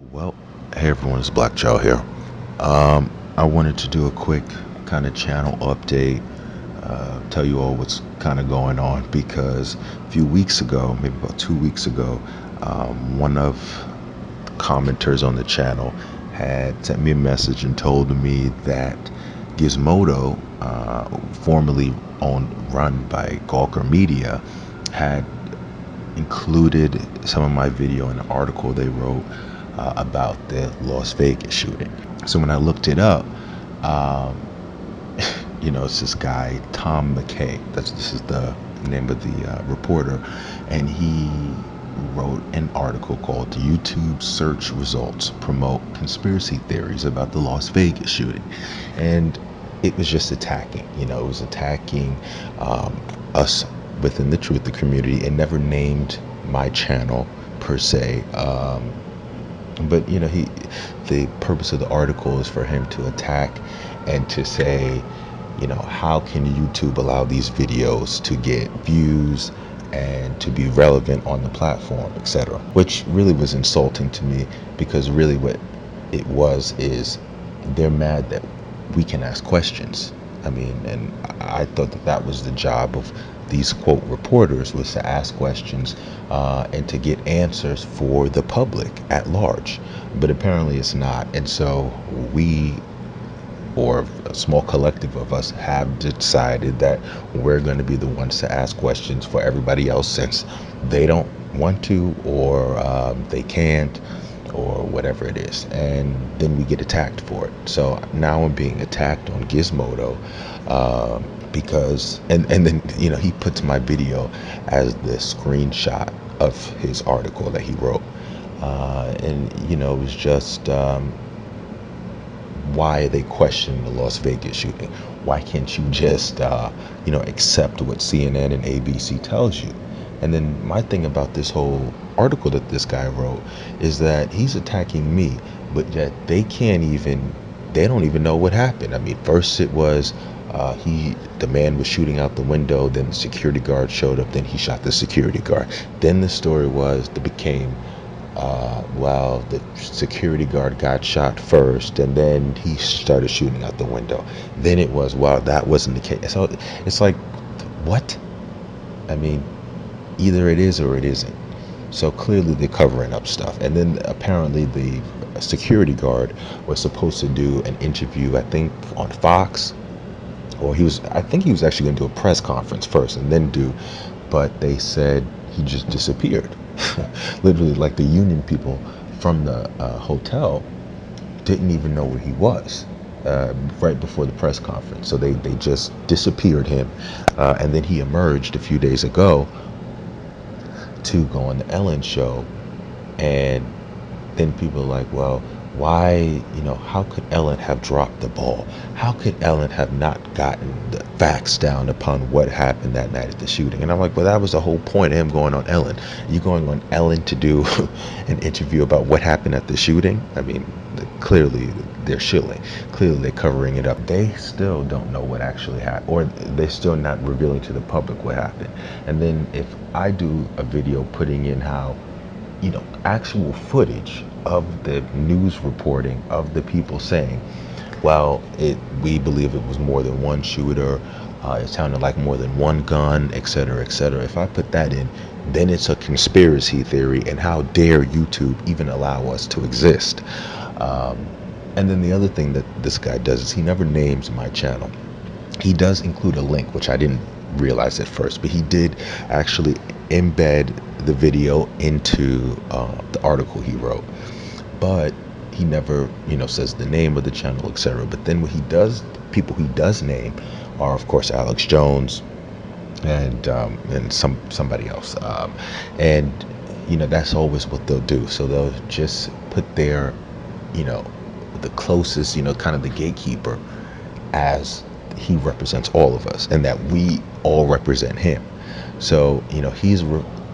Well, hey everyone, it's Black Joe here. I wanted to do a quick kind of channel update, tell you all what's kind of going on because a few weeks ago, maybe about 2 weeks ago, one of the commenters on the channel had sent me a message and told me that Gizmodo, formerly run by Gawker Media, had included some of my video in an article they wrote about the Las Vegas shooting. So when I looked it up, um, it's this guy Tom McKay. This is the name of the reporter, and he wrote an article called "YouTube Search Results Promote Conspiracy Theories About the Las Vegas Shooting," and it was just attacking. It was attacking us within the truth community. It never named my channel per se. But the purpose of the article is for him to attack and to say, how can YouTube allow these videos to get views and to be relevant on the platform, etc. Which really was insulting to me, because really what it was is they're mad that we can ask questions. And I thought that was the job of these quote reporters, was to ask questions and to get answers for the public at large. But apparently it's not. And so we, or a small collective of us, have decided that we're going to be the ones to ask questions for everybody else, since they don't want to, or they can't, or whatever it is. And then we get attacked for it. So now I'm being attacked on Gizmodo because and then he puts my video as the screenshot of his article that he wrote, and it was just why are they questioning the Las Vegas shooting? Why can't you just accept what CNN and ABC tells you? And then my thing about this whole article that this guy wrote is that he's attacking me, but yet they don't even know what happened. First it was the man was shooting out the window, then the security guard showed up, then he shot the security guard. Then the story became the security guard got shot first, and then he started shooting out the window. Then it was, that wasn't the case. So it's like, what? Either it is or it isn't. So clearly they're covering up stuff. And then apparently the security guard was supposed to do an interview, I think on Fox, or I think he was actually going to do a press conference first and then but they said he just disappeared. Literally, like the union people from the hotel didn't even know where he was right before the press conference. So they just disappeared him. And then he emerged a few days ago to go on the Ellen show. And then people are like, well, why, how could Ellen have dropped the ball? How could Ellen have not gotten the facts down upon what happened that night at the shooting? And I'm like, well, that was the whole point of him going on Ellen. You going on Ellen to do an interview about what happened at the shooting? Clearly they're shilling. Clearly they're covering it up. They still don't know what actually happened, or they're still not revealing to the public what happened. And then if I do a video putting in how, actual footage of the news reporting of the people saying, well, we believe it was more than one shooter, it sounded like more than one gun, etc., etc. If I put that in, then it's a conspiracy theory, and how dare YouTube even allow us to exist? And then the other thing that this guy does is he never names my channel. He does include a link, which I didn't realize at first, but he did actually embed the video into the article he wrote. But he never, says the name of the channel, etc. But then what he does, people he does name are, of course, Alex Jones and somebody else. And that's always what they'll do. So they'll just put their, the closest, kind of the gatekeeper, as he represents all of us, and that we all represent him. So he's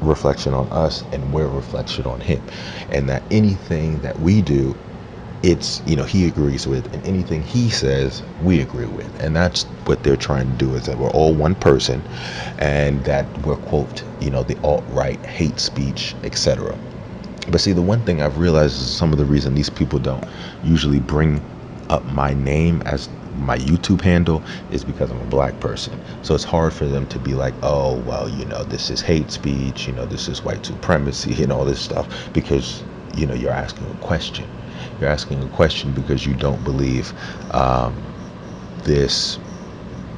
reflection on us, and we're a reflection on him, and that anything that we do, it's he agrees with, and anything he says we agree with. And that's what they're trying to do, is that we're all one person, and that we're, quote, the alt-right hate speech, etc. But see, the one thing I've realized is some of the reason these people don't usually bring up my name as my YouTube handle is because I'm a black person. So it's hard for them to be like, oh, well, this is hate speech, this is white supremacy and all this stuff, because, you're asking a question. You're asking a question because you don't believe this,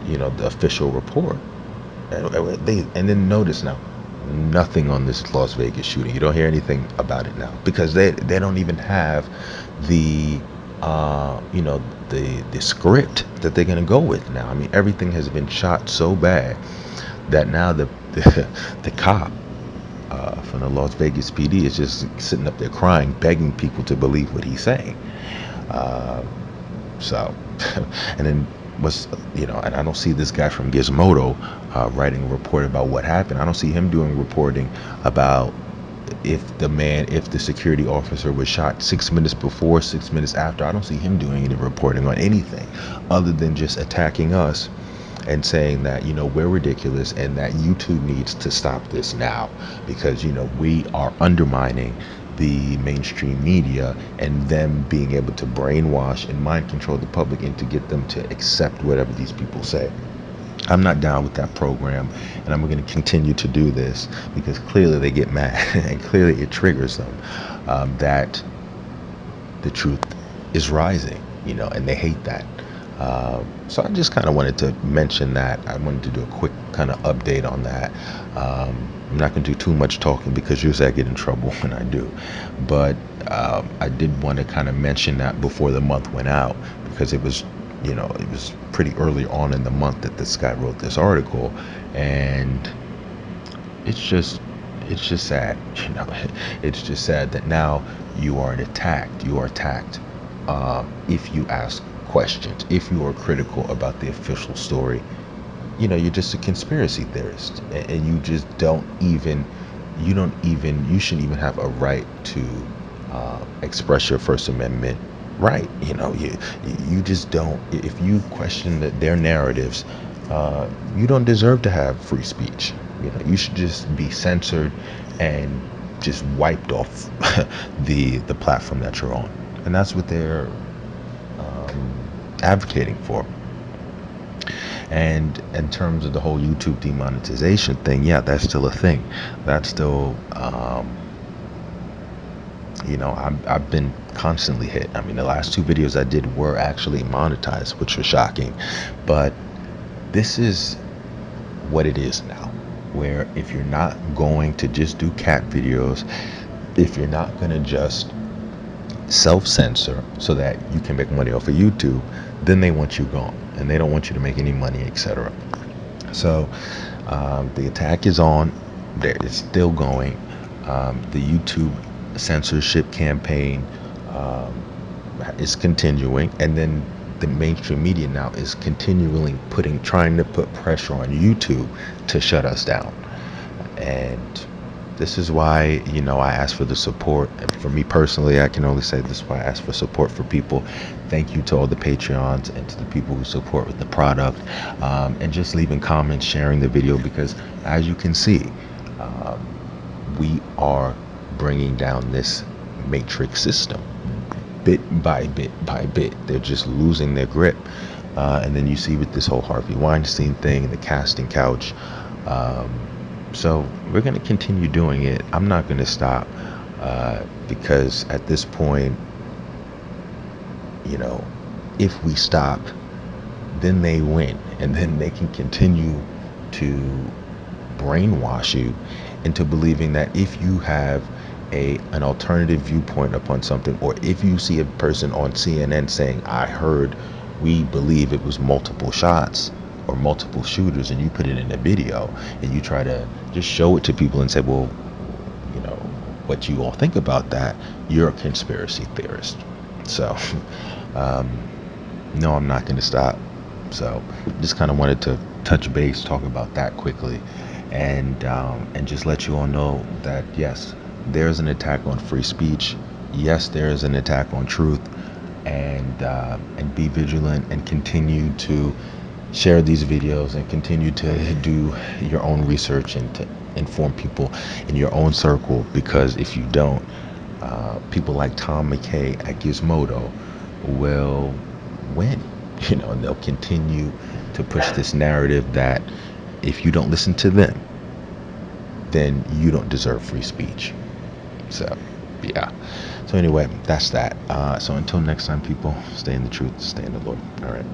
the official report. And then notice now, nothing on this Las Vegas shooting. You don't hear anything about it now because they don't even have the the script that they're gonna go with now. I mean, everything has been shot so bad that now the cop from the Las Vegas PD is just sitting up there crying, begging people to believe what he's saying. Uh, so, and then and I don't see this guy from Gizmodo writing a report about what happened. I don't see him doing reporting about if the security officer was shot 6 minutes before, 6 minutes after. I don't see him doing any reporting on anything other than just attacking us and saying that, we're ridiculous and that YouTube needs to stop this now because, we are undermining the mainstream media and them being able to brainwash and mind control the public and to get them to accept whatever these people say. I'm not down with that program, and I'm going to continue to do this because clearly they get mad and clearly it triggers them that the truth is rising, and they hate that. So I just kind of wanted to mention that. I wanted to do a quick kind of update on that. I'm not going to do too much talking because usually I get in trouble when I do. But I did want to kind of mention that before the month went out because it was pretty early on in the month that this guy wrote this article. And it's just sad, it's just sad that now you are attacked. You are attacked if you ask questions, if you are critical about the official story. You're just a conspiracy theorist, and you just you shouldn't even have a right to express your First Amendment right. You just don't. If you question their narratives, you don't deserve to have free speech. You should just be censored and just wiped off the platform that you're on, and that's what they're advocating for. And in terms of the whole YouTube demonetization thing, yeah, that's still a thing. That's still, I've been constantly hit. I mean, the last 2 videos I did were actually monetized, which was shocking. But this is what it is now, where if you're not going to just do cat videos, if you're not going to just self-censor so that you can make money off of YouTube, then they want you gone and they don't want you to make any money, etc. So the attack is on. It's still going. The YouTube censorship campaign is continuing, and then the mainstream media now is continually trying to put pressure on YouTube to shut us down. And this is why, I ask for the support. And for me personally, I can only say this is why I ask for support for people. Thank you to all the Patreons and to the people who support with the product, and just leaving comments, sharing the video, because as you can see, we are bringing down this matrix system bit by bit by bit. They're just losing their grip. And then you see with this whole Harvey Weinstein thing, the casting couch. So we're going to continue doing it. I'm not going to stop because at this point, if we stop, then they win, and then they can continue to brainwash you into believing that if you have an alternative viewpoint upon something, or if you see a person on CNN saying, we believe it was multiple shots or multiple shooters, and you put it in a video and you try to just show it to people and say, well, what you all think about that, you're a conspiracy theorist. So no, I'm not going to stop. So just kind of wanted to touch base, talk about that quickly, and just let you all know that yes, there's an attack on free speech. Yes, there is an attack on truth, and be vigilant and continue to share these videos and continue to do your own research and to inform people in your own circle, because if you don't, people like Tom McKay at Gizmodo will win, and they'll continue to push this narrative that if you don't listen to them, then you don't deserve free speech. So, yeah. So anyway, that's that. So until next time, people, stay in the truth, stay in the Lord. All right.